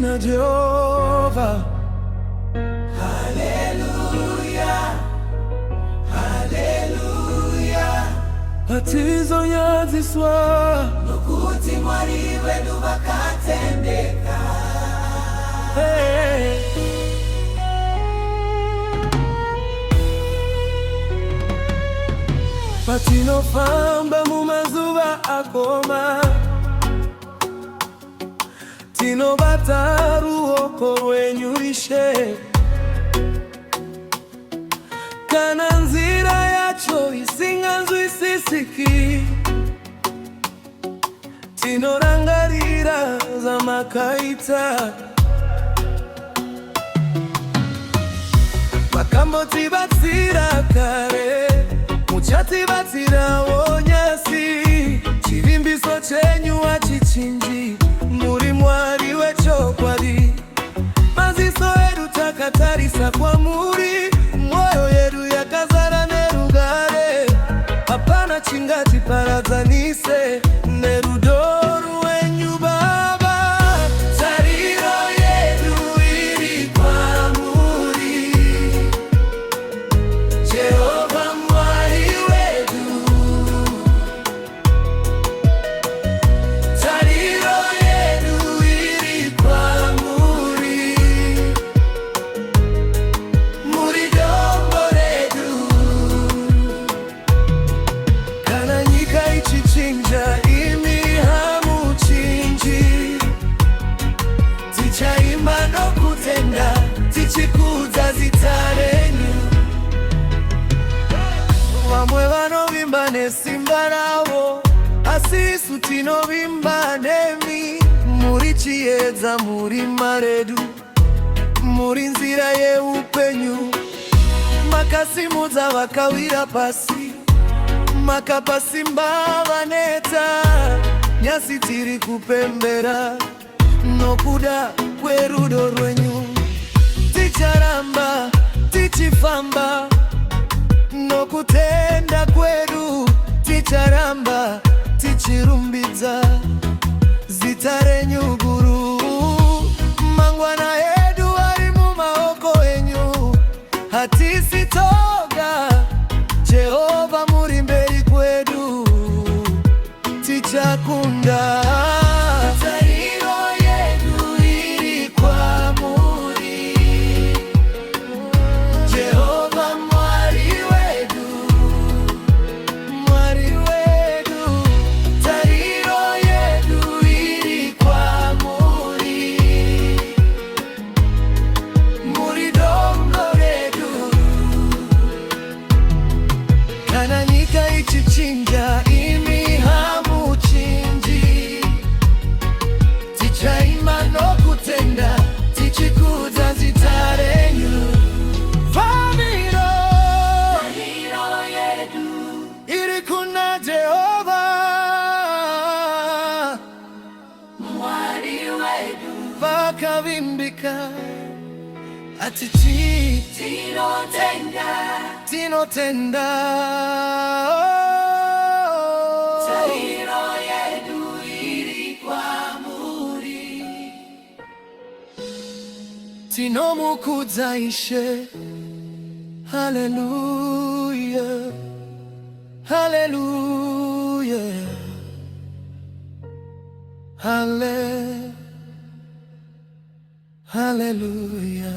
kuna Jehova. Haleluya, haleluya. Batizo yaziswa Nukuti mwari wedu bakatendeka. hey. Patinofamba mu mazuba akoma, tino bataruoko wenyurishe, kana nzira yacho isinganzwi isisiki, tino rangarira za makaita, makambo tibatsira kare, muchati batsira wonyasi, chivimbiso chenyu achichinji, muri mwari wechokwadi. Maziso edu takatarisa kwa muri, mwoyo yedu yakazara nerugare, hapana chingati paradzanise nerudoru wenyu Baba. Tariro yedu iri kwa muri, Jehova mwari wedu. Tariro yedu iri kwa muri, muri dombo redu. Kana nyika ichichinja imi hamuchinji, tichaimba no kutenda, tichikudza zita renyu. Vamwe vanovimba nesimba ravo, asi isu tinovimba nemi. Muri chiedza, muri maredu, muri nzira yeupenyu. Makasimudza vakawira pasi, makapa simba vaneta. Nyasi tiri kupembera nokuda kwerudo rwenyu. Ticharamba, tichifamba nokutenda kwedu. Ticharamba, tichirumbidza zita renyu guru. Mangwana edu ari mumaoko enyu, hatisitoga. Jehova muri mberi kwedu, tichakunda. Tariro yedu iri kwa muri, Jehova mwari wedu, mwari wedu. Tariro yedu iri kwa muri, muri dongo redu. Kana nyika ichichinja imi hamuchinji, tichaimba no kutenda, tichikudza zita renyu. Famiro yedu iri kuna Jehova, mwari wedu. vakavimbika atichi Tinotenda. Tariro yedu iri kwa muri, tinomukudza Ishe. Haleluya, haleluya, haleluya, haleluya.